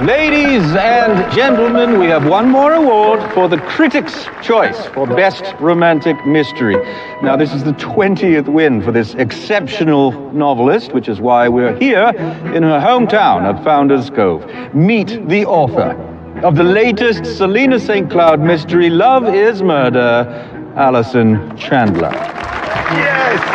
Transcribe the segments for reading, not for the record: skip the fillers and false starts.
Ladies and gentlemen, we have one more award for the Critics' Choice for Best Romantic Mystery. Now, this is the 20th win for this exceptional novelist, which is why we're here in her hometown of Founder's Cove. Meet the author of the latest Selena St. Cloud mystery, Love is Murder, Alison Chandler. Yes!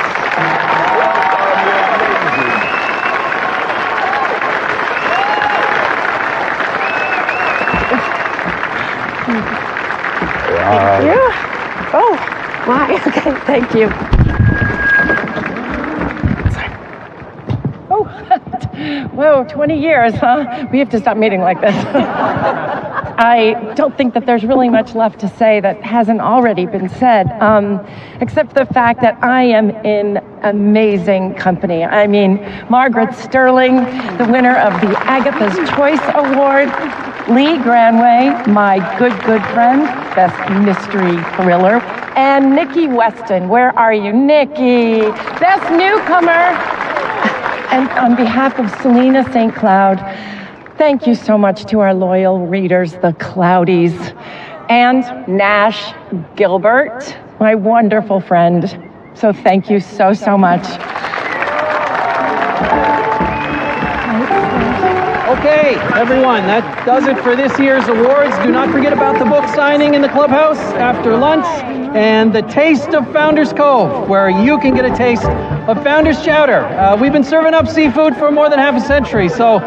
Thank you. Oh, my. Okay, thank you. Sorry. Oh, whoa, 20 years, huh? We have to stop meeting like this. I don't think that there's really much left to say that hasn't already been said, except the fact that I am in amazing company. I mean, Margaret Sterling, the winner of the Agatha's Choice Award, Lee Granway, my good friend, best mystery thriller, and Nikki Weston. Where are you, Nikki? Best newcomer. And on behalf of Selena St. Cloud, thank you so much to our loyal readers, the Cloudies, and Nash Gilbert, my wonderful friend. So thank you so much. Okay, everyone, that does it for this year's awards. Do not forget about the book signing in the clubhouse after lunch and the Taste of Founder's Cove, where you can get a taste of Founder's Chowder. We've been serving up seafood for more than half a century, so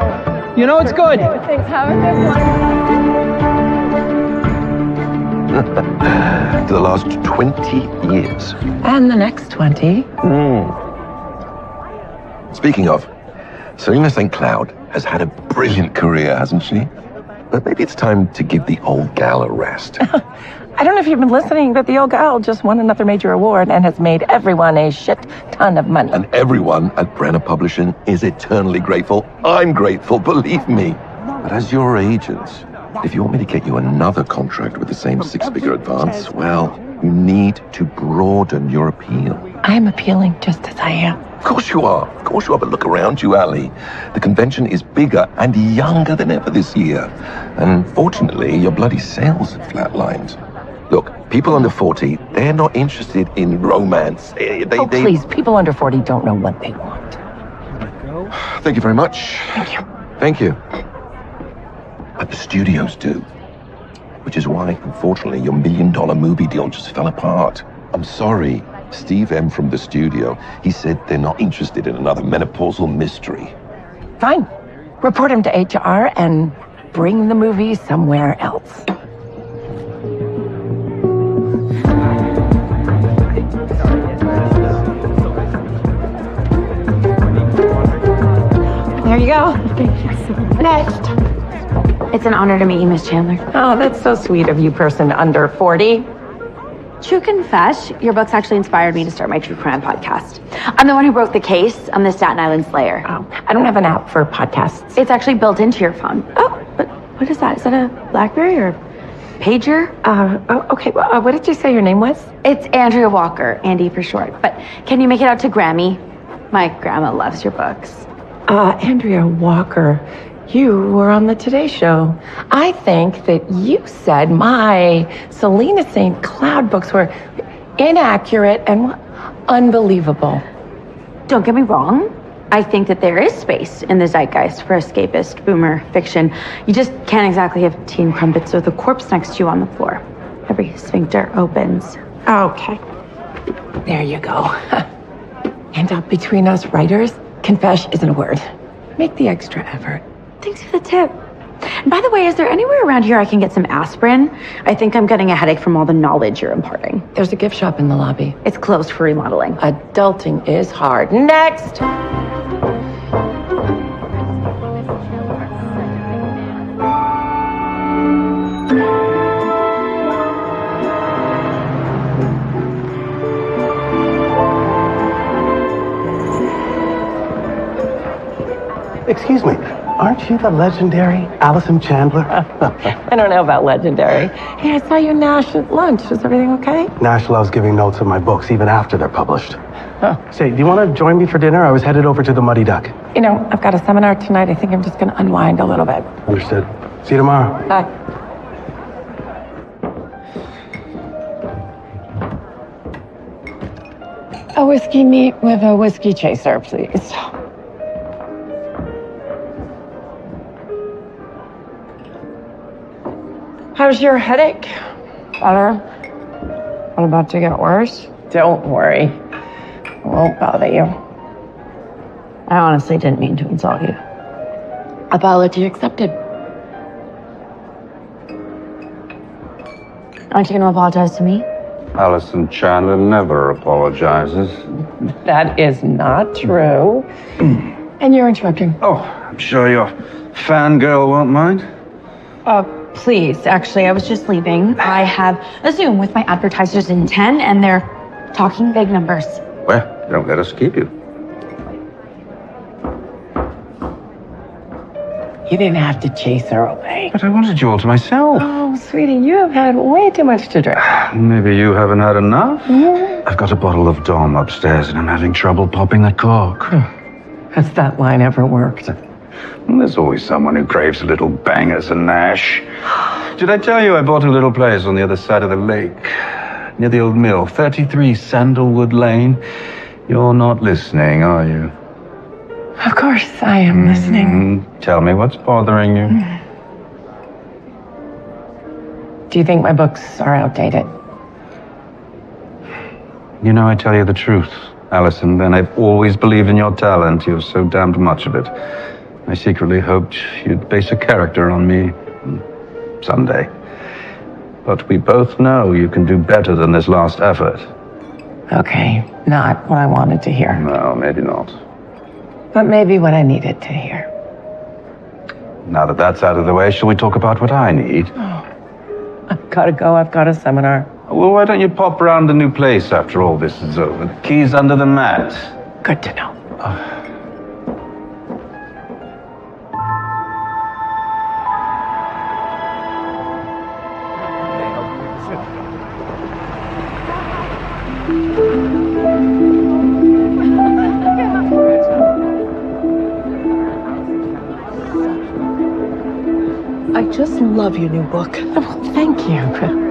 you know it's good. Thanks, have a good one. For the last 20 years. And the next 20. Speaking of, Selena St. Cloud has had a brilliant career, hasn't she? But maybe it's time to give the old gal a rest. I don't know if you've been listening, but the old gal just won another major award and has made everyone a shit ton of money. And everyone at Brenner Publishing is eternally grateful. I'm grateful, believe me. But as your agent, if you want me to get you another contract with the same six-figure advance, well, you need to broaden your appeal. I'm appealing just as I am. Of course you are. Of course you are. But look around you, Allie. The convention is bigger and younger than ever this year. And fortunately, your bloody sales have flatlined. Look, people under 40, they're not interested in romance. Please, people under 40 don't know what they want. Thank you very much. Thank you. Thank you. But the studios do. Which is why, unfortunately, your $1 million movie deal just fell apart. I'm sorry. Steve M. from the studio, he said they're not interested in another menopausal mystery. Fine. Report him to HR and bring the movie somewhere else. There you go. Thank you so much. Next. It's an honor to meet you, Miss Chandler. Oh, that's so sweet of you, person under 40. True confess, your books actually inspired me to start my true crime podcast. I'm the one who wrote the case. I'm the Staten Island Slayer. Oh, I don't have an app for podcasts. It's actually built into your phone. Oh, but what is that? Is that a BlackBerry or pager? Okay. Well, what did you say your name was? It's Andrea Walker, Andi for short. But can you make it out to Grammy? My grandma loves your books. Andrea Walker, you were on the Today Show. I think that you said my Selena St. Cloud books were inaccurate and unbelievable. Don't get me wrong. I think that there is space in the zeitgeist for escapist boomer fiction. You just can't exactly have teen crumpets with a corpse next to you on the floor. Every sphincter opens. Okay. There you go. And between us writers, confess isn't a word. Make the extra effort. Thanks for the tip. And by the way, is there anywhere around here I can get some aspirin? I think I'm getting a headache from all the knowledge you're imparting. There's a gift shop in the lobby. It's closed for remodeling. Adulting is hard. Next! Excuse me, Aren't you the legendary Allison Chandler? I don't know about legendary. Hey, I saw you Nash at lunch. Was everything okay? Nash loves giving notes on my books, even after they're published. Huh. Say, do you want to join me for dinner? I was headed over to the Muddy Duck. You know, I've got a seminar tonight. I think I'm just going to unwind a little bit. Understood. See you tomorrow. Bye. A whiskey neat with a whiskey chaser, please. How's your headache? Better? What about to get worse? Don't worry. I won't bother you. I honestly didn't mean to insult you. Apology accepted. Aren't you going to apologize to me? Allison Chandler never apologizes. That is not true. And you're interrupting. Oh, I'm sure your fangirl won't mind. Please, actually, I was just leaving. I have a Zoom with my advertisers in 10, and they're talking big numbers. Well, don't let us keep you. You didn't have to chase her away. But I wanted you all to myself. Oh, sweetie, you have had way too much to drink. Maybe you haven't had enough? I've got a bottle of Dom upstairs and I'm having trouble popping the cork. Has that line ever worked? There's always someone who craves a little bangers and Nash. Did I tell you I bought a little place on the other side of the lake? Near the old mill, 33 Sandalwood Lane. You're not listening, are you? Of course I am listening. Tell me what's bothering you. Do you think my books are outdated? You know, I tell you the truth, Allison, and I've always believed in your talent. You have so damned much of it. I secretly hoped you'd base a character on me someday. But we both know you can do better than this last effort. Okay, not what I wanted to hear, No, maybe not. but maybe what I needed to hear. Now that that's out of the way, shall we talk about what I need? I've got to go. I've got a seminar. Well, why don't you pop round the new place after all this is over? The key's under the mat. Good to know. I just love your new book. Oh, thank you.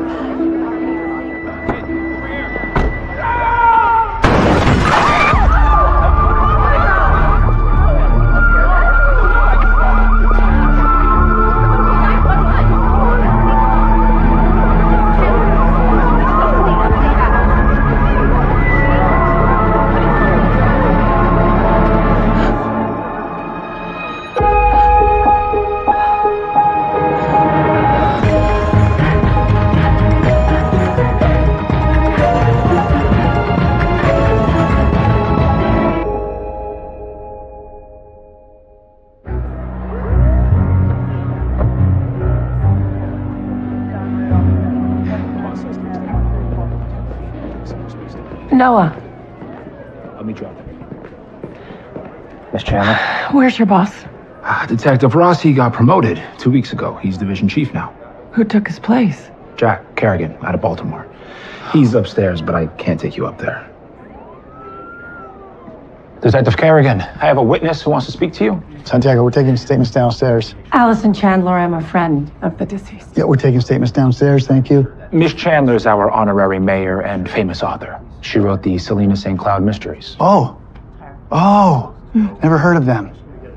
Noah, Let me drop it. Miss Chandler? where's your boss? Detective Rossi got promoted 2 weeks ago. He's division chief now. Who took his place? Jack Kerrigan out of Baltimore. He's upstairs, but I can't take you up there. Detective Kerrigan, I have a witness who wants to speak to you. Santiago, we're taking statements downstairs. Allison Chandler, I'm a friend of the deceased. Yeah, we're taking statements downstairs, thank you. Miss Chandler is our honorary mayor and famous author. She wrote the Selena St. Cloud mysteries. Oh, never heard of them.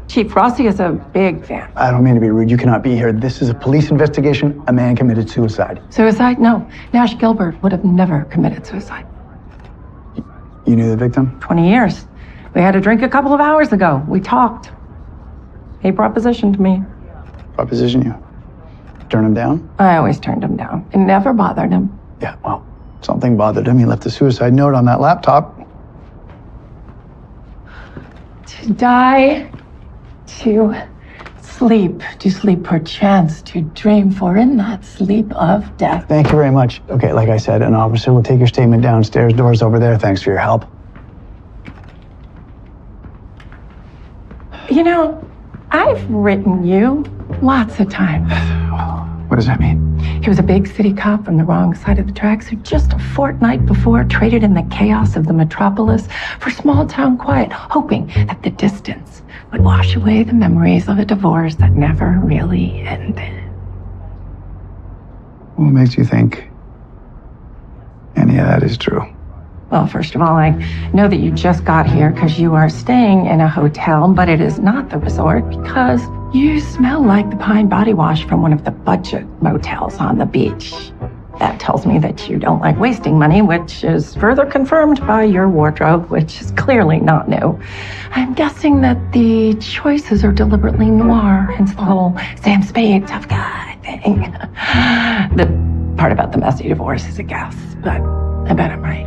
Chief Rossi is a big fan. I don't mean to be rude, you cannot be here. This is a police investigation. A man committed suicide. Suicide? No. Nash Gilbert would have never committed suicide. You knew the victim? 20 years. We had a drink a couple of hours ago. We talked. He propositioned me. Proposition you. Turn him down? I always turned him down. It never bothered him. Yeah, well, something bothered him. He left a suicide note on that laptop. To die, to sleep, to sleep perchance, to dream, for in that sleep of death. Thank you very much. Okay, like I said, an officer will take your statement downstairs. Doors over there. Thanks for your help. You know, I've written you lots of times. What does that mean? He was a big city cop from the wrong side of the tracks who just a fortnight before traded in the chaos of the metropolis for small town quiet, hoping that the distance would wash away the memories of a divorce that never really ended. What makes you think any of that is true? Well, first of all, I know that you just got here because you are staying in a hotel, but it is not the resort because you smell like the Pine body wash from one of the budget motels on the beach. That tells me that you don't like wasting money, which is further confirmed by your wardrobe, which is clearly not new. I'm guessing that the choices are deliberately noir, hence the whole Sam Spade tough guy thing. The part about the messy divorce is a guess, but I bet I'm right.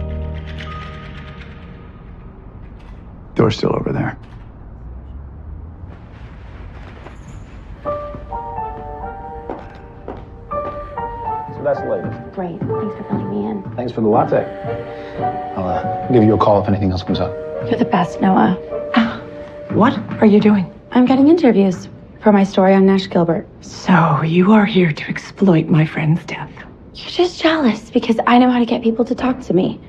Door's still over there. So that's the latest. Great. Thanks for filling me in. Thanks for the latte. I'll give you a call if anything else comes up. You're the best, Noah. What are you doing? I'm getting interviews for my story on Nash Gilbert. So you are here to exploit my friend's death. You're just jealous because I know how to get people to talk to me.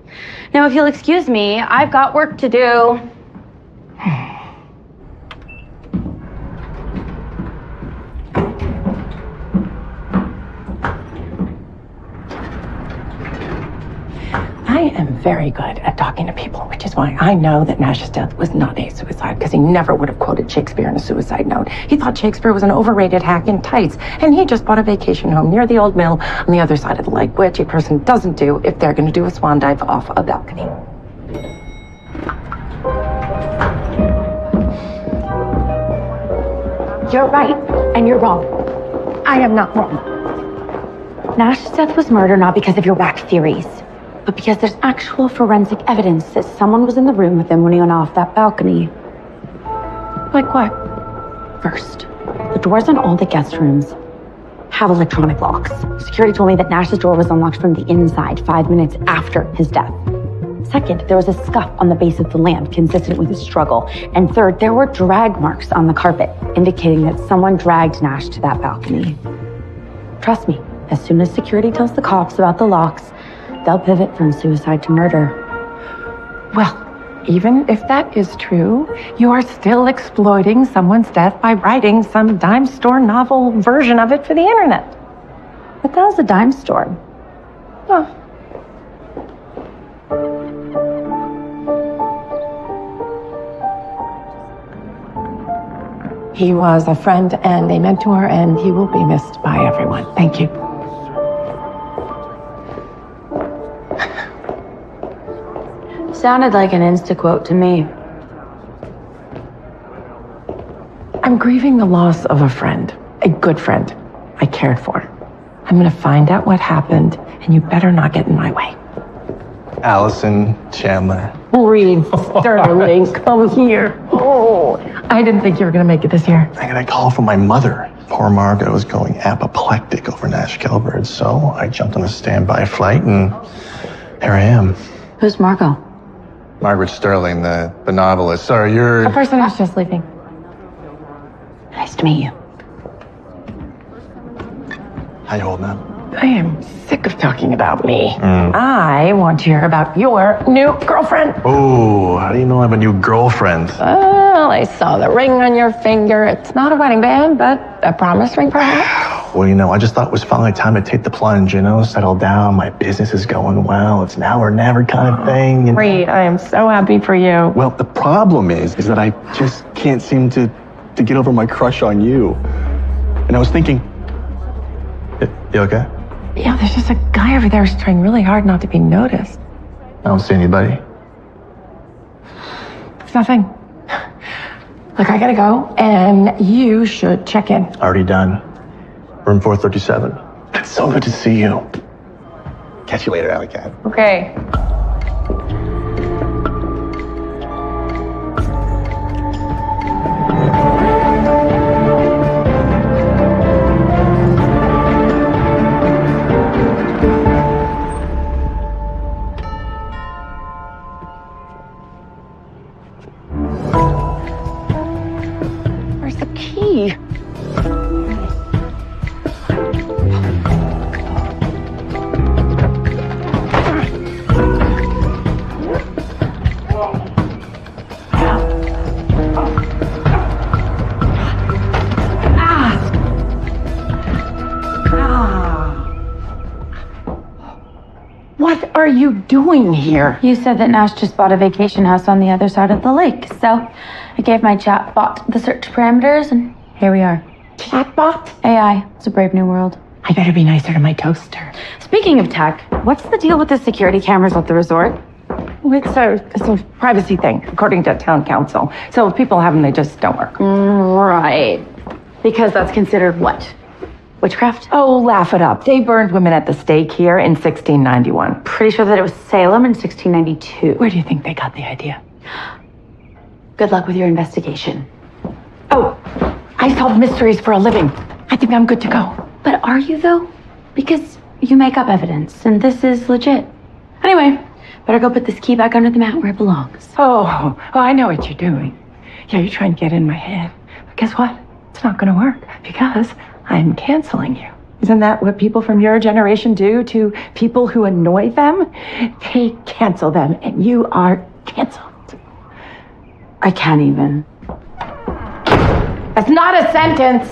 Now, if you'll excuse me, I've got work to do. I am very good at talking to people, which is why I know that Nash's death was not a suicide, because he never would have quoted Shakespeare in a suicide note. He thought Shakespeare was an overrated hack in tights, and he just bought a vacation home near the old mill on the other side of the lake, which a person doesn't do if they're going to do a swan dive off a balcony. You're right, and you're wrong. I am not wrong. Nash's death was murder not because of your whack theories, but because there's actual forensic evidence that someone was in the room with him when he went off that balcony. Like what? First, the doors on all the guest rooms have electronic locks. Security told me that Nash's door was unlocked from the inside 5 minutes after his death. Second, there was a scuff on the base of the lamp consistent with a struggle. And third, there were drag marks on the carpet, indicating that someone dragged Nash to that balcony. Trust me, as soon as security tells the cops about the locks, they'll pivot from suicide to murder. Well, even if that is true, you are still exploiting someone's death by writing some dime store novel version of it for the internet. But that was a dime store. Oh. He was a friend and a mentor, and he will be missed by everyone. Thank you. Sounded like an Insta quote to me. I'm grieving the loss of a friend, a good friend I cared for. I'm gonna find out what happened, and you better not get in my way. Allison Chandler. Reed Sterling, come here. Oh, I didn't think you were gonna make it this year. I got a call from my mother. Poor Margot was going apoplectic over Nash Gilbert, so I jumped on a standby flight, and here I am. Who's Margot? Margaret Sterling, the novelist. Sorry, you're... A person who's just leaving. Nice to meet you. How you holding up? I am sick of talking about me. I want to hear about your new girlfriend. Oh, how do you know I have a new girlfriend? Well, I saw the ring on your finger. It's not a wedding band, but a promise ring, perhaps. Well, I just thought it was finally time to take the plunge, settle down. My business is going well. It's now or never kind of thing. Reed, I am so happy for you. Well, the problem is that I just can't seem to get over my crush on you. And I was thinking, you okay? Yeah, there's just a guy over there who's trying really hard not to be noticed. I don't see anybody. It's nothing. Look, I gotta go, and you should check in. Already done. Room 437. It's so good to see you. Catch you later, Alley Cat. Okay. Where's the key? are you doing here? You said that Nash just bought a vacation house on the other side of the lake, so I gave my chatbot the search parameters, and here we are. Chatbot? AI. It's a brave new world. I better be nicer to my toaster. Speaking of tech, what's the deal with the security cameras at the resort? It's a privacy thing, according to town council. So if people have them, they just don't work. Right. Because that's considered what? Witchcraft? Oh, laugh it up. They burned women at the stake here in 1691. Pretty sure that it was Salem in 1692. Where do you think they got the idea? Good luck with your investigation. Oh, I solve mysteries for a living. I think I'm good to go. But are you, though? Because you make up evidence, and this is legit. Anyway, better go put this key back under the mat where it belongs. Oh, I know what you're doing. Yeah, you're trying to get in my head. But guess what? It's not going to work because I'm canceling you. Isn't that what people from your generation do to people who annoy them? They cancel them, and you are canceled. I can't even. That's not a sentence.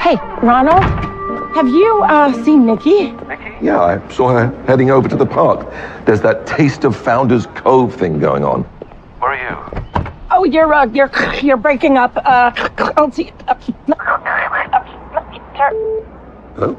Hey, Ronald, have you seen Nikki? Yeah, I saw her heading over to the park. There's that Taste of Founders Cove thing going on. Where are you? Oh, you're breaking up. I'll see. Hello?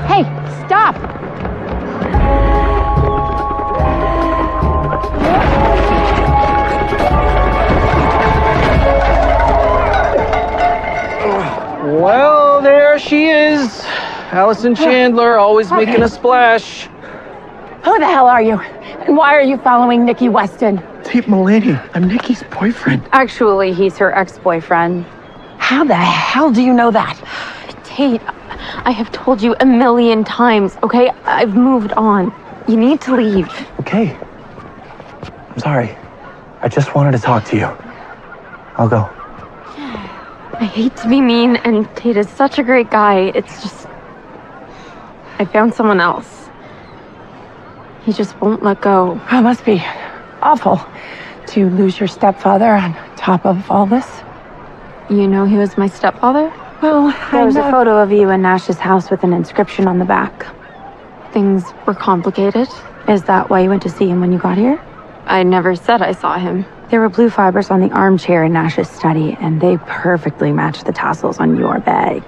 Hey, stop! Well, there she is. Allison Chandler, always making a splash. Who the hell are you? And why are you following Nikki Weston? Tate Mullaney, I'm Nikki's boyfriend. Actually, he's her ex-boyfriend. How the hell do you know that? Tate, I have told you 1,000,000 times, okay? I've moved on. You need to leave. Okay. I'm sorry. I just wanted to talk to you. I'll go. I hate to be mean, and Tate is such a great guy. It's just... I found someone else. He just won't let go. Oh, it must be awful to lose your stepfather on top of all this. You know he was my stepfather? Well, There was a photo of you in Nash's house with an inscription on the back. Things were complicated. Is that why you went to see him when you got here? I never said I saw him. There were blue fibers on the armchair in Nash's study, and they perfectly matched the tassels on your bag.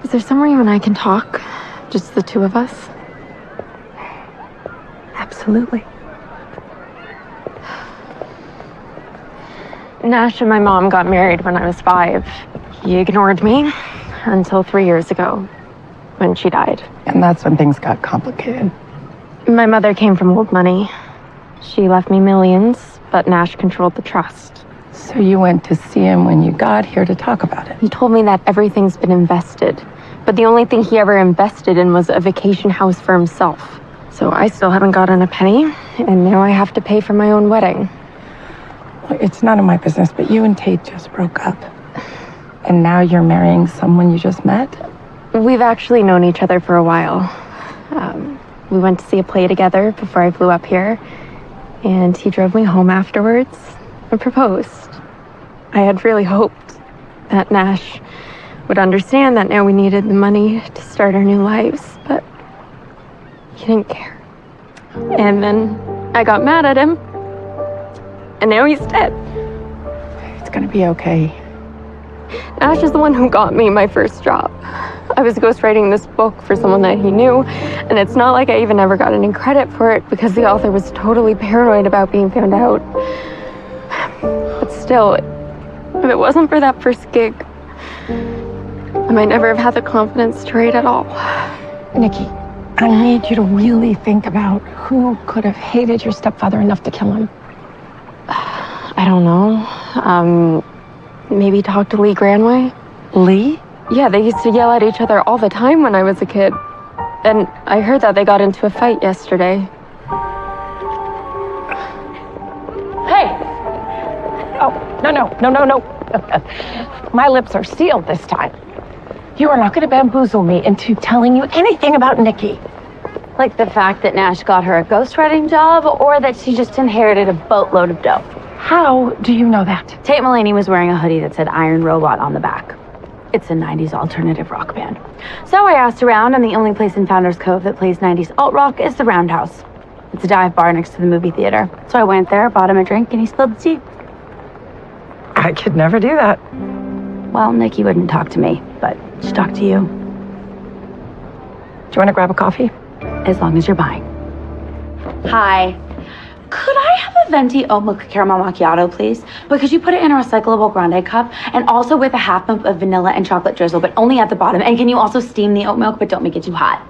Is there somewhere you and I can talk? Just the two of us? Absolutely. Nash and my mom got married when I was 5. He ignored me until 3 years ago, when she died. And that's when things got complicated. My mother came from old money. She left me millions, but Nash controlled the trust. So you went to see him when you got here to talk about it? He told me that everything's been invested, but the only thing he ever invested in was a vacation house for himself. So I still haven't gotten a penny, and now I have to pay for my own wedding. It's none of my business, but you and Tate just broke up. And now you're marrying someone you just met? We've actually known each other for a while. We went to see a play together before I flew up here, and he drove me home afterwards and proposed. I had really hoped that Nash would understand that now we needed the money to start our new lives, but he didn't care. And then I got mad at him, and now he's dead. It's gonna be okay. Nash is the one who got me my first job. I was ghostwriting this book for someone that he knew, and it's not like I even ever got any credit for it because the author was totally paranoid about being found out. But still, if it wasn't for that first gig, I might never have had the confidence to write at all. Nikki, I need you to really think about who could have hated your stepfather enough to kill him. I don't know. Maybe talk to Lee Granway? Lee? Yeah, they used to yell at each other all the time when I was a kid. And I heard that they got into a fight yesterday. Hey! Oh, no. My lips are sealed this time. You are not going to bamboozle me into telling you anything about Nikki. Like the fact that Nash got her a ghostwriting job, or that she just inherited a boatload of dough. How do you know that? Tate Mullaney was wearing a hoodie that said Iron Robot on the back. It's a 90s alternative rock band. So I asked around, and the only place in Founders Cove that plays 90s alt rock is the Roundhouse. It's a dive bar next to the movie theater. So I went there, bought him a drink, and he spilled the tea. I could never do that. Well, Nikki wouldn't talk to me, but she talked to you. Do you want to grab a coffee? As long as you're buying. Hi. Could I have a venti oat milk caramel macchiato, please? But could you put it in a recyclable grande cup? And also with a half pump of vanilla and chocolate drizzle, but only at the bottom. And can you also steam the oat milk, but don't make it too hot?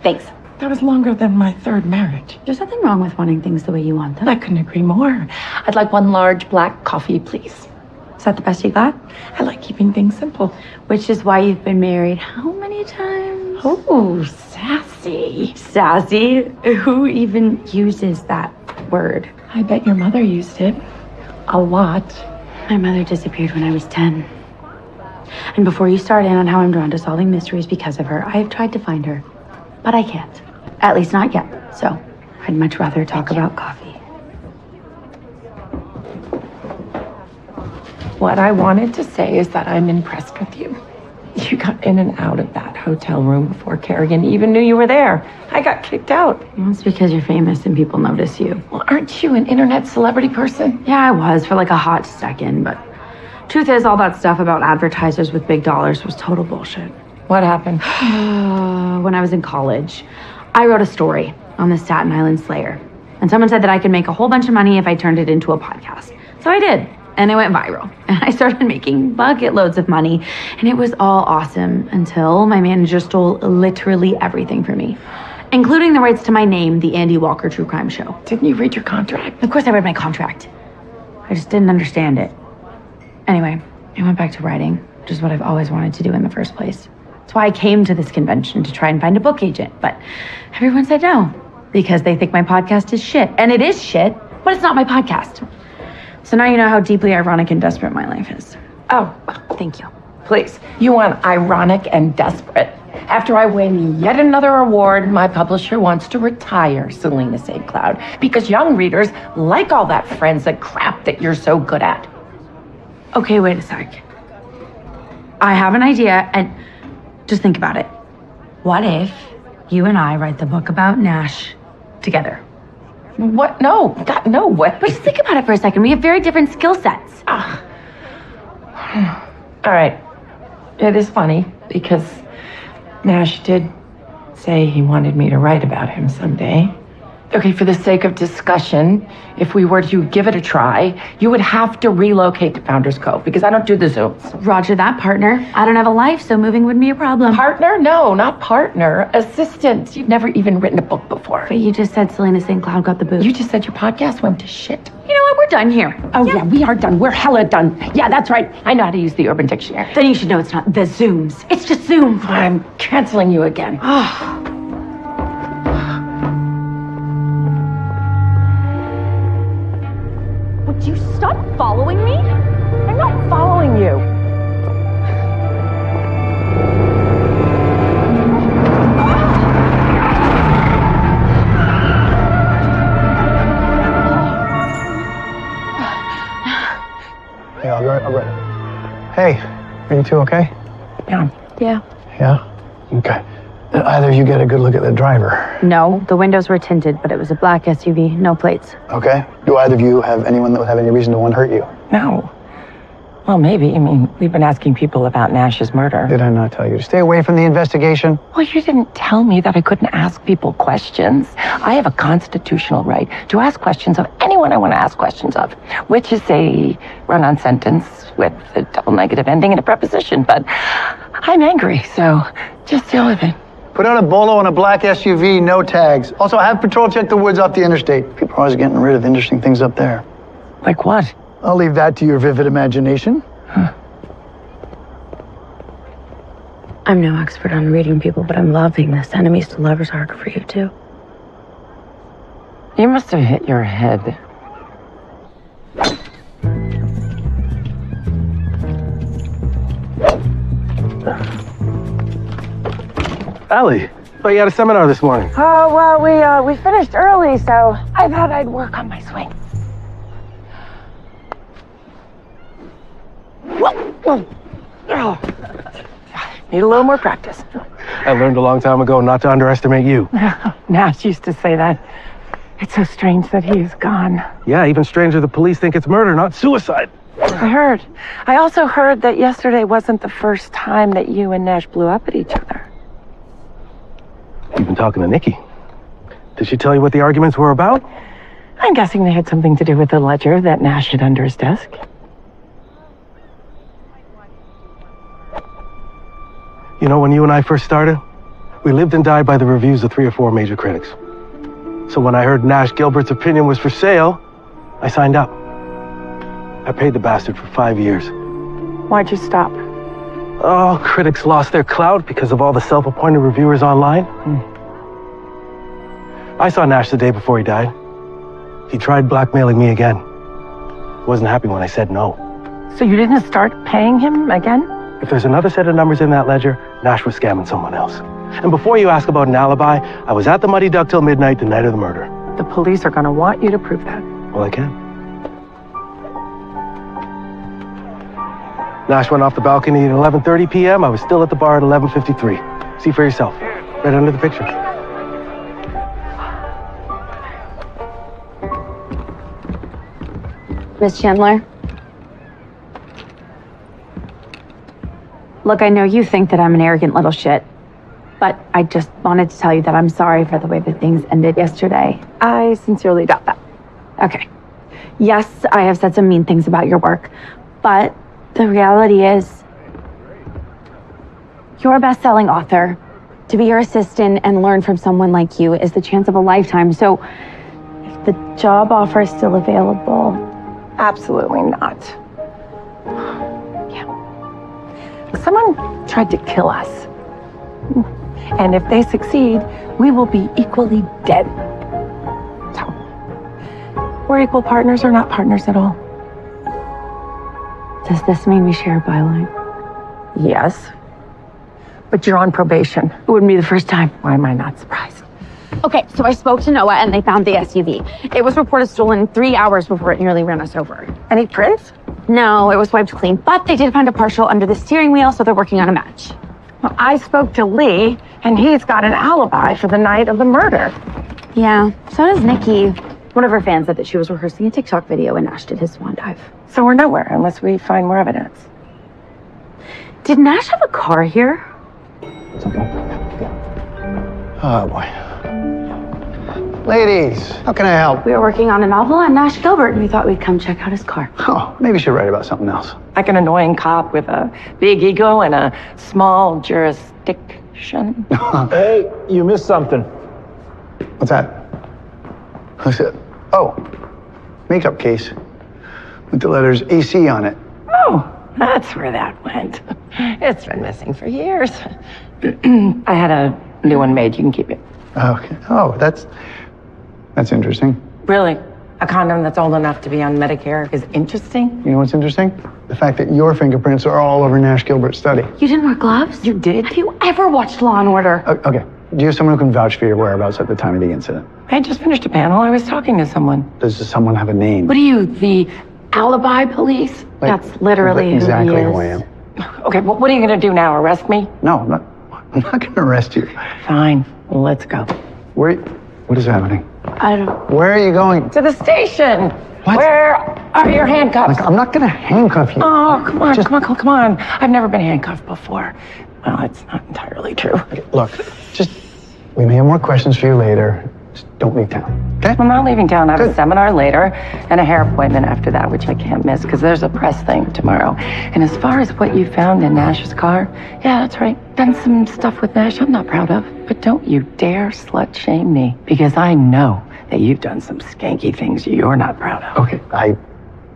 Thanks. That was longer than my third marriage. There's nothing wrong with wanting things the way you want them. I couldn't agree more. I'd like one large black coffee, please. Is that the best you got? I like keeping things simple. Which is why you've been married how many times? Oh, sassy. Sassy? Who even uses that word? I bet your mother used it. A lot. My mother disappeared when I was 10. And before you start in on how I'm drawn to solving mysteries because of her, I have tried to find her. But I can't. At least not yet. So I'd much rather talk about coffee. What I wanted to say is that I'm impressed with you. You got in and out of that hotel room before Kerrigan even knew you were there. I got kicked out. Well, it's because you're famous and people notice you. Well, aren't you an internet celebrity person? Yeah, I was for like a hot second, but truth is, all that stuff about advertisers with big dollars was total bullshit. What happened? When I was in college, I wrote a story on the Staten Island Slayer. And someone said that I could make a whole bunch of money if I turned it into a podcast. So I did. And it went viral. And I started making bucket loads of money. And it was all awesome until my manager stole literally everything from me, including the rights to my name, The Andi Walker True Crime Show. Didn't you read your contract? Of course I read my contract. I just didn't understand it. Anyway, I went back to writing, which is what I've always wanted to do in the first place. That's why I came to this convention, to try and find a book agent. But everyone said no, because they think my podcast is shit. And it is shit, but it's not my podcast. So now you know how deeply ironic and desperate my life is. Oh, thank you. Please. You want ironic and desperate. After I win yet another award, my publisher wants to retire Selena St. Cloud because young readers like all that forensic crap that you're so good at. Okay, wait a sec. I have an idea, and just think about it. What if you and I write the book about Nash together? What? No. God, no. What? But just think about it for a second. We have very different skill sets. All right. It is funny because Nash did say he wanted me to write about him someday. Okay, for the sake of discussion, if we were to give it a try, you would have to relocate to Founders Cove because I don't do the Zooms. Roger that, partner. I don't have a life, so moving wouldn't be a problem. Partner? No, not partner. Assistant. You've never even written a book before. But you just said Selena St. Cloud got the boot. You just said your podcast went to shit. You know what? We're done here. Oh, yeah, we are done. We're hella done. Yeah, that's right. I know how to use the Urban Dictionary. Then you should know it's not the Zooms. It's just Zoom. I'm canceling you again. Would you stop following me? I'm not following you. Hey, I'll be right. Hey, are you two okay? Yeah. Yeah. Yeah? Okay. Did either of you get a good look at the driver? No, the windows were tinted, but it was a black SUV, no plates. Okay. Do either of you have anyone that would have any reason to want to hurt you? No. Well, maybe. I mean, we've been asking people about Nash's murder. Did I not tell you to stay away from the investigation? Well, you didn't tell me that I couldn't ask people questions. I have a constitutional right to ask questions of anyone I want to ask questions of, which is a run-on sentence with a double negative ending and a preposition. But I'm angry, so just deal with it. Put out a bolo on a black SUV, no tags. Also, have patrol check the woods off the interstate. People are always getting rid of interesting things up there. Like what? I'll leave that to your vivid imagination. I'm no expert on reading people, but I'm loving this enemies to lovers arc for you too. You must have hit your head. Allie, thought you had a seminar this morning. Oh, well, we finished early, so I thought I'd work on my swing. Whoa. Oh. Need a little more practice. I learned a long time ago not to underestimate you. Nash used to say that. It's so strange that he's gone. Yeah, even stranger, the police think it's murder, not suicide. I heard. I also heard that yesterday wasn't the first time that you and Nash blew up at each other. You've been talking to Nikki. Did she tell you what the arguments were about? I'm guessing they had something to do with the ledger that Nash hid under his desk. You know, when you and I first started, we lived and died by the reviews of 3 or 4 major critics. So when I heard Nash Gilbert's opinion was for sale, I signed up. I paid the bastard for 5 years. Why'd you stop? Oh, critics lost their clout because of all the self-appointed reviewers online. I saw Nash the day before he died. He tried blackmailing me again. Wasn't happy when I said no. So you didn't start paying him again? If there's another set of numbers in that ledger, Nash was scamming someone else. And before you ask about an alibi, I was at the Muddy Duck till midnight the night of the murder. The police are going to want you to prove that. Well, I can. Nash went off the balcony at 11:30 p.m. I was still at the bar at 11:53. See for yourself. Right under the picture. Miss Chandler? Look, I know you think that I'm an arrogant little shit, but I just wanted to tell you that I'm sorry for the way that things ended yesterday. I sincerely doubt that. Okay. Yes, I have said some mean things about your work, but the reality is you're a best-selling author. To be your assistant and learn from someone like you is the chance of a lifetime. So if the job offer is still available... Absolutely not. Someone tried to kill us. And if they succeed, we will be equally dead. So, we're equal partners or not partners at all. Does this mean we share a byline? Yes. But you're on probation. It wouldn't be the first time. Why am I not surprised? Okay, so I spoke to Noah and they found the SUV. It was reported stolen 3 hours before it nearly ran us over. Any prints? No, it was wiped clean, but they did find a partial under the steering wheel, so they're working on a match. Well, I spoke to Lee, and he's got an alibi for the night of the murder. Yeah, so does Nikki. One of her fans said that she was rehearsing a TikTok video when Nash did his swan dive. So we're nowhere unless we find more evidence. Did Nash have a car here? Oh, boy. Ladies, how can I help? We were working on a novel on Nash Gilbert, and we thought we'd come check out his car. Oh, maybe you should write about something else. Like an annoying cop with a big ego and a small jurisdiction. Hey, you missed something. What's that? What's it? Oh, makeup case with the letters AC on it. Oh, that's where that went. It's been missing for years. I had a new one made. You can keep it. Okay. Oh, that's interesting. Really? a condom that's old enough to be on Medicare is interesting? You know what's interesting? The fact that your fingerprints are all over Nash Gilbert's study. You didn't wear gloves? You did? Have you ever watched Law and Order? Okay. Do you have someone who can vouch for your whereabouts at the time of the incident? I just finished a panel. I was talking to someone. Does someone have a name? What are you, the alibi police? That's literally exactly who who he I is. am. Okay, well, what are you going to do now? Arrest me? No, I'm not going to arrest you. Fine. Let's go. What is happening? I don't... Where are you going? To the station. What? Where are your handcuffs? I'm not going to handcuff you. Oh, come on, come on. I've never been handcuffed before. Well, it's not entirely true. Okay, look, we may have more questions for you later. Just don't leave town, okay? I'm not leaving town. I have a seminar later and a hair appointment after that, which I can't miss because there's a press thing tomorrow. And as far as what you found in Nash's car, yeah, that's right. Done some stuff with Nash I'm not proud of. But don't you dare slut shame me because I know that you've done some skanky things you're not proud of. Okay,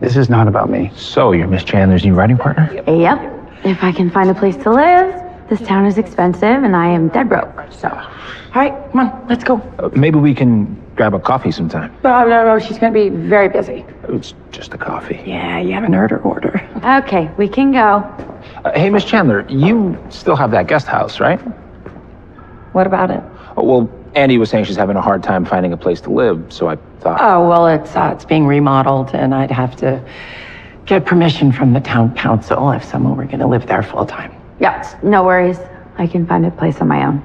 this is not about me. So, you're Miss Chandler's new writing partner? Yep. If I can find a place to live, this town is expensive and I am dead broke, so. All right, come on, let's go. Maybe we can grab a coffee sometime. No, she's going to be very busy. It's just a coffee. Yeah, you haven't heard her order. Okay, we can go. Hey, Miss Chandler, you still have that guest house, right? What about it? Oh, well, Andi was saying she's having a hard time finding a place to live, so I thought... Oh, well, it's being remodeled, and I'd have to get permission from the town council if someone were going to live there full time. Yeah, no worries. I can find a place on my own.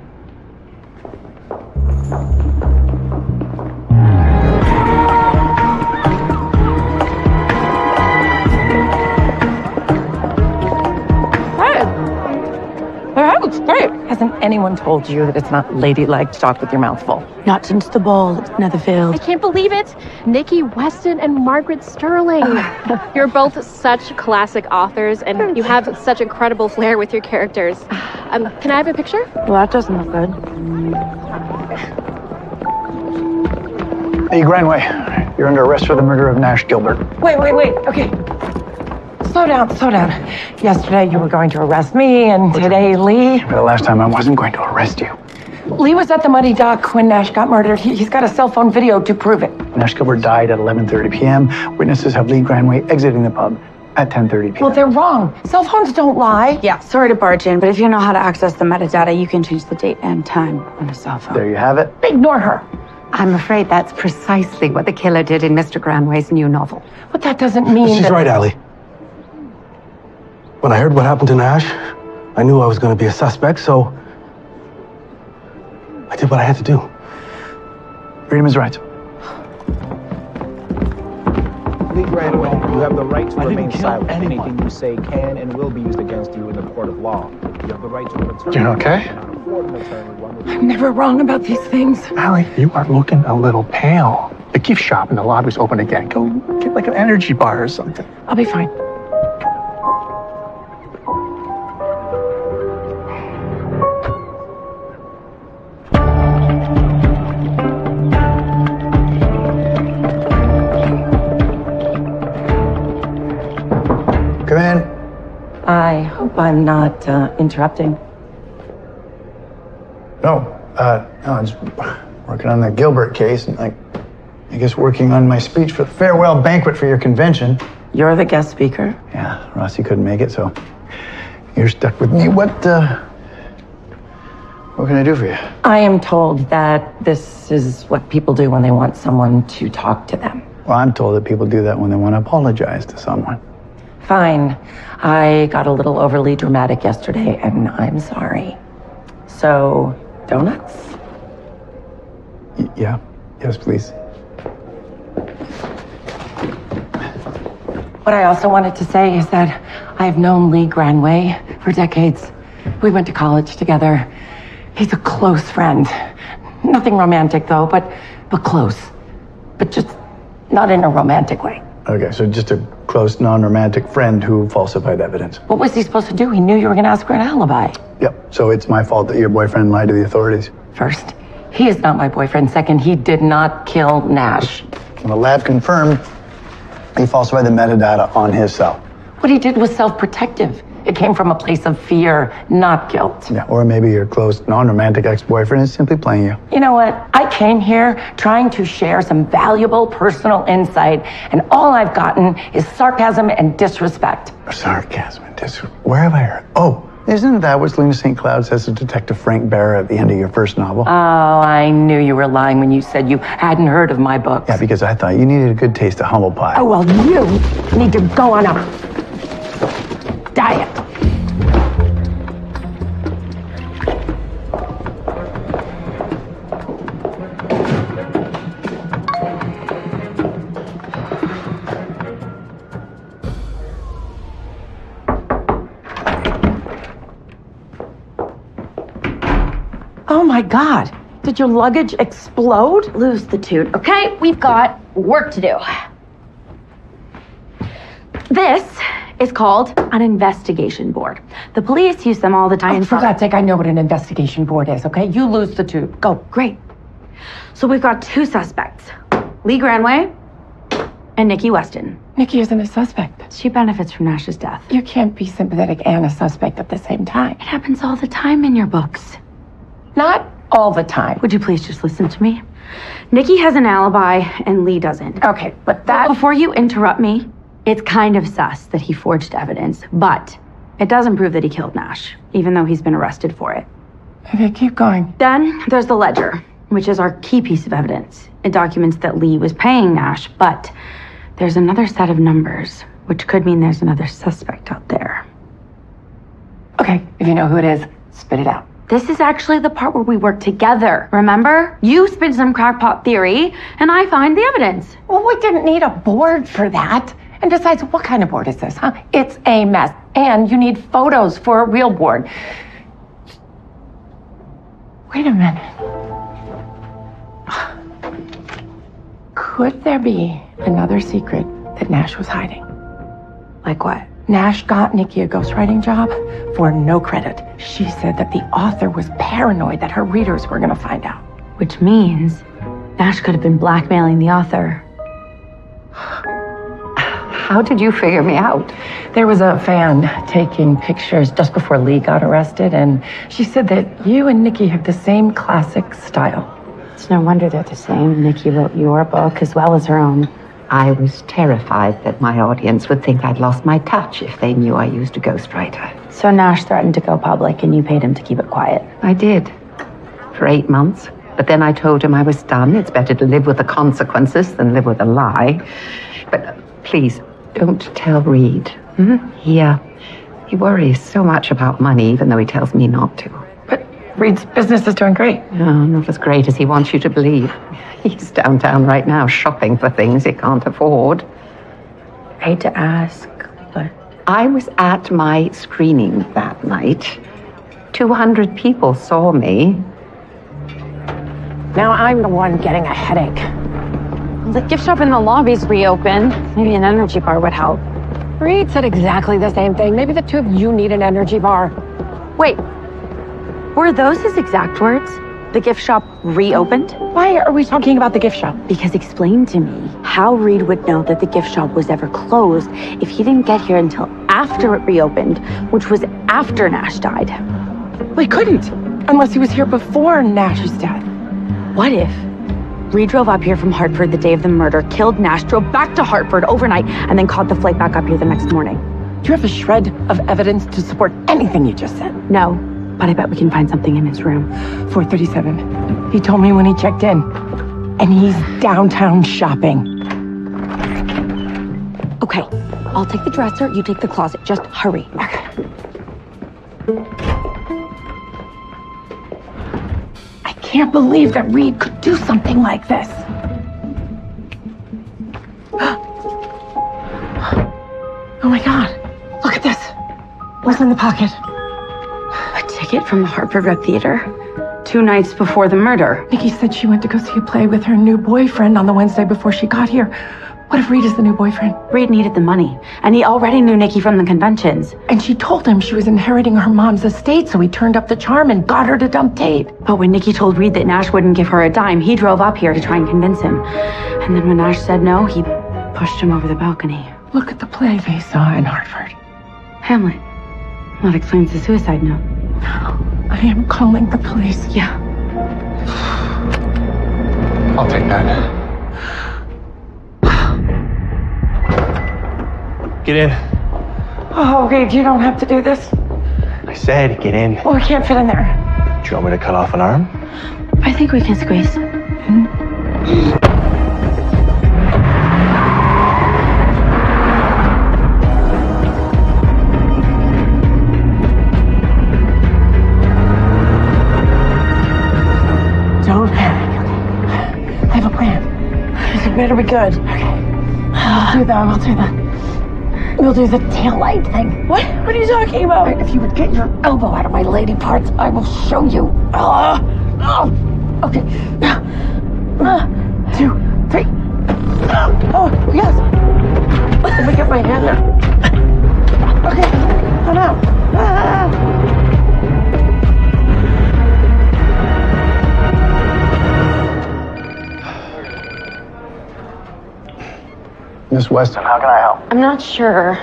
Great. Hasn't anyone told you that it's not ladylike to talk with your mouth full? Not since the ball at Netherfield. I can't believe it. Nikki Weston and Margaret Sterling. You're both such classic authors, and you have such incredible flair with your characters. Can I have a picture? Well, that doesn't look good. Hey, Granway, you're under arrest for the murder of Nash Gilbert. Wait. Okay. Slow down. Yesterday you were going to arrest me, and today Lee. The last time I wasn't going to arrest you. Lee was at the Muddy Dock when Nash got murdered. He's got a cell phone video to prove it. Nash Gilbert died at 11:30 p.m. Witnesses have Lee Granway exiting the pub at 10:30 p.m. Well, they're wrong. Cell phones don't lie. Yeah, sorry to barge in, but if you know how to access the metadata, you can change the date and time on a cell phone. There you have it. Ignore her. I'm afraid that's precisely what the killer did in Mr. Granway's new novel. But that doesn't mean She's right, Allie. When I heard what happened to Nash, I knew I was going to be a suspect, so I did what I had to do. Freedom is right. Lee Granway, you have the right to remain silent. Anything you say can and will be used against you in the court of law. You have the right to an attorney. You okay? I'm never wrong about these things. Allie, you are looking a little pale. The gift shop in the lobby's open again. Go get like an energy bar or something. I'll be fine. Come in. I hope I'm not interrupting. No, I was working on the Gilbert case, and I guess working on my speech for the farewell banquet for your convention. You're the guest speaker? Yeah, Rossi couldn't make it, so you're stuck with me. What can I do for you? I am told that this is what people do when they want someone to talk to them. Well, I'm told that people do that when they want to apologize to someone. Fine. I got a little overly dramatic yesterday, and I'm sorry. So, donuts? Yeah. Yes, please. What I also wanted to say is that I've known Lee Granway for decades. We went to college together. He's a close friend. Nothing romantic, though, but close. But just not in a romantic way. Okay, so just a close, non-romantic friend who falsified evidence. What was he supposed to do? He knew you were going to ask for an alibi. Yep, so it's my fault that your boyfriend lied to the authorities. First, he is not my boyfriend. Second, he did not kill Nash. Well, the lab confirmed he falsified the metadata on his cell. What he did was self-protective. It came from a place of fear, not guilt. Yeah, or maybe your close, non-romantic ex-boyfriend is simply playing you. You know what? I came here trying to share some valuable personal insight, and all I've gotten is sarcasm and disrespect. Sarcasm and disrespect? Where have I heard? Oh, isn't that what Luna St. Cloud says to Detective Frank Barra at the end of your first novel? Oh, I knew you were lying when you said you hadn't heard of my books. Yeah, because I thought you needed a good taste of humble pie. Oh, well, you need to go on a diet. Oh my God, did your luggage explode? Lose the toot, okay? We've got work to do. This is called an investigation board. The police use them all the time. Oh, for God's sake, I know what an investigation board is, okay? You lose the tube. Go. Great. So we've got two suspects, Lee Granway and Nikki Weston. Nikki isn't a suspect. She benefits from Nash's death. You can't be sympathetic and a suspect at the same time. It happens all the time in your books. Not all the time. Would you please just listen to me? Nikki has an alibi and Lee doesn't. Okay, but that... Before you interrupt me, it's kind of sus that he forged evidence, but it doesn't prove that he killed Nash, even though he's been arrested for it. Okay, keep going. Then there's the ledger, which is our key piece of evidence. It documents that Lee was paying Nash, but there's another set of numbers, which could mean there's another suspect out there. Okay, if you know who it is, spit it out. This is actually the part where we work together, remember? You spin some crackpot theory, and I find the evidence. Well, we didn't need a board for that. And besides, what kind of board is this, huh? It's a mess. And you need photos for a real board. Wait a minute. Could there be another secret that Nash was hiding? Like what? Nash got Nikki a ghostwriting job for no credit. She said that the author was paranoid that her readers were going to find out. Which means Nash could have been blackmailing the author. How did you figure me out? There was a fan taking pictures just before Lee got arrested, and she said that you and Nikki have the same classic style. It's no wonder they're the same. Nikki wrote your book as well as her own. I was terrified that my audience would think I'd lost my touch if they knew I used a ghostwriter. So Nash threatened to go public and you paid him to keep it quiet? I did. For 8 months. But then I told him I was done. It's better to live with the consequences than live with a lie. But please, don't tell Reed. He worries so much about money, even though he tells me not to. But Reed's business is doing great. No, not as great as he wants you to believe. He's downtown right now shopping for things he can't afford. I hate to ask, but... I was at my screening that night. 200 people saw me. Now I'm the one getting a headache. The gift shop in the lobby's reopened. Maybe an energy bar would help. Reed said exactly the same thing. Maybe the two of you need an energy bar. Wait, were those his exact words? The gift shop reopened? Why are we talking about the gift shop? Because explain to me how Reed would know that the gift shop was ever closed if he didn't get here until after it reopened, which was after Nash died. We couldn't, unless he was here before Nash's death. What if Reed drove up here from Hartford the day of the murder, killed Nash, drove back to Hartford overnight, and then caught the flight back up here the next morning? Do you have a shred of evidence to support anything you just said? No, but I bet we can find something in his room. 437. He told me when he checked in. And he's downtown shopping. Okay, I'll take the dresser, you take the closet. Just hurry. Okay. I can't believe that Reed could do something like this. Oh my God, look at this. What's in the pocket? A ticket from the Hartford Rep Theater. 2 nights before the murder. Nikki said she went to go see a play with her new boyfriend on the Wednesday before she got here. What if Reed is the new boyfriend? Reed needed the money, and he already knew Nikki from the conventions. And she told him she was inheriting her mom's estate, so he turned up the charm and got her to dump Tate. But when Nikki told Reed that Nash wouldn't give her a dime, he drove up here to try and convince him. And then when Nash said no, he pushed him over the balcony. Look at the play they saw in Hartford. Hamlet. That explains the suicide note. I am calling the police. Yeah. I'll take that. Get in. Oh, Reed, you don't have to do this. I said get in. Oh, we can't fit in there. Do you want me to cut off an arm? I think we can squeeze. Don't panic. I have a plan. It better be good. Okay. We'll do the tail light thing. What? What are you talking about? If you would get your elbow out of my lady parts, I will show you. Okay. 2, 3. Oh, yes. Let me get my hand there. Okay. Oh, no. Miss Weston, how can I help? I'm not sure.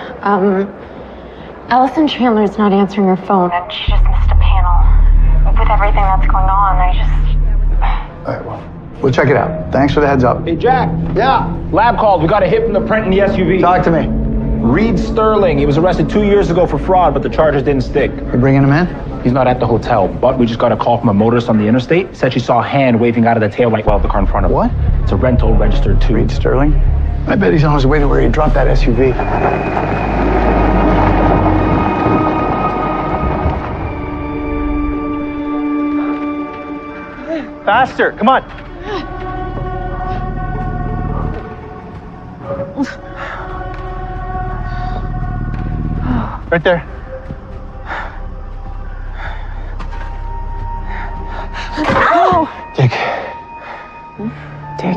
Allison Chandler's not answering her phone, and she just missed a panel. With everything that's going on, All right, well, we'll check it out. Thanks for the heads up. Hey, Jack. Yeah. Lab called. We got a hit from the print in the SUV. Talk to me. Reed Sterling. He was arrested 2 years ago for fraud, but the charges didn't stick. You bringing him in? He's not at the hotel, but we just got a call from a motorist on the interstate. Said she saw a hand waving out of the taillight while the car in front of her. What? It's a rental registered too. Reed Sterling? I bet he's on his way to where he dropped that SUV. Faster, come on. Right there. Dig.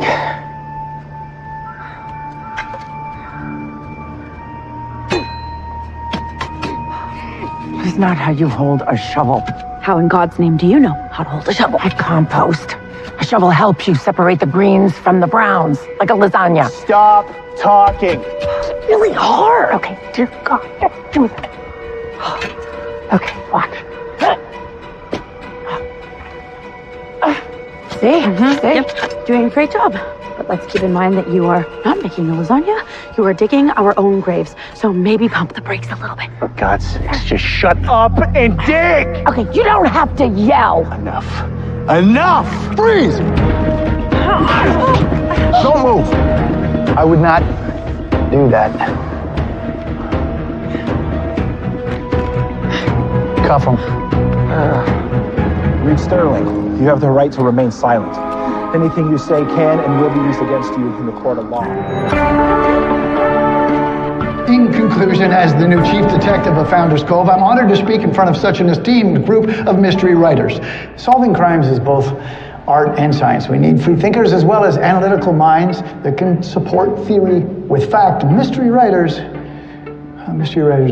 It's not how you hold a shovel. How in God's name do you know how to hold a shovel? I compost. A shovel helps you separate the greens from the browns, like a lasagna. Stop talking. It's really hard. Okay, dear God, let's do that. Okay, watch. See? Yep. Doing a great job. But let's keep in mind that you are not making a lasagna. You are digging our own graves. So maybe pump the brakes a little bit. For God's sakes, just shut up and dig! Okay, you don't have to yell. Enough. Enough! Freeze! Don't move. I would not do that. Cuff him. Reed Sterling, you have the right to remain silent. Anything you say can and will be used against you in the court of law. In conclusion, as the new chief detective of Founders Cove, I'm honored to speak in front of such an esteemed group of mystery writers. Solving crimes is both art and science. We need free thinkers as well as analytical minds that can support theory with fact. Mystery writers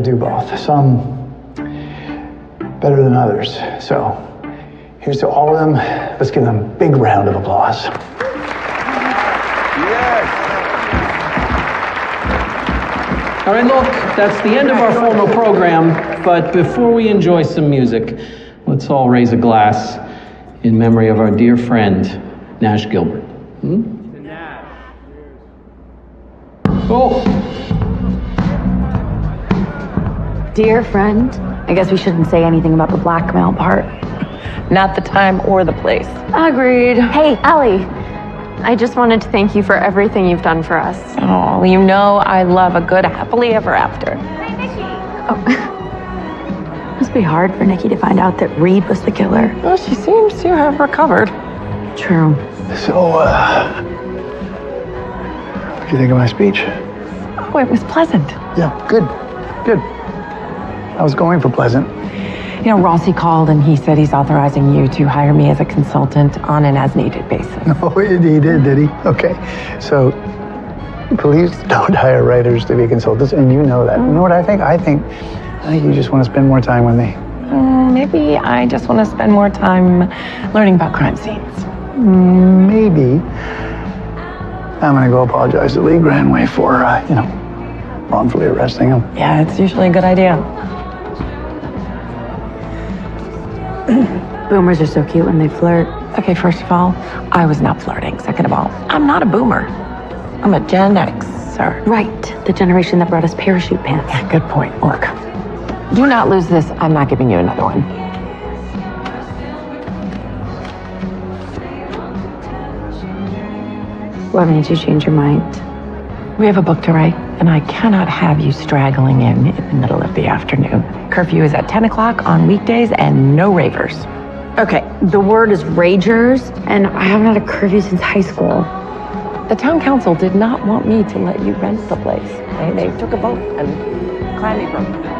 do both. Some better than others. So, here's to all of them. Let's give them a big round of applause. All right, look, that's the end of our formal program, but before we enjoy some music, let's all raise a glass in memory of our dear friend, Nash Gilbert. Oh! Dear friend, I guess we shouldn't say anything about the blackmail part. Not the time or the place. Agreed. Hey, Allie. I just wanted to thank you for everything you've done for us. Oh, you know I love a good happily ever after. Hey, Nikki. Oh. Must be hard for Nikki to find out that Reed was the killer. Well, she seems to have recovered. True. So, what do you think of my speech? Oh, it was pleasant. Yeah, good. I was going for pleasant. You know, Rossi called and he said he's authorizing you to hire me as a consultant on an as-needed basis. Oh, he did he? Okay. So, please don't hire writers to be consultants, and you know that. You know what I think? I think you just want to spend more time with me. Maybe I just want to spend more time learning about crime scenes. Maybe. I'm going to go apologize to Lee Granway for, wrongfully arresting him. Yeah, it's usually a good idea. Boomers are so cute when they flirt. Okay, first of all, I was not flirting. Second of all, I'm not a boomer. I'm a Gen Xer. Right, the generation that brought us parachute pants. Yeah, good point. Look, do not lose this. I'm not giving you another one. What made you change your mind? We have a book to write, and I cannot have you straggling in the middle of the afternoon. Curfew is at 10 o'clock on weekdays and no ravers. Okay, the word is ragers, and I haven't had a curfew since high school. The town council did not want me to let you rent the place. They took a vote and clammy broke.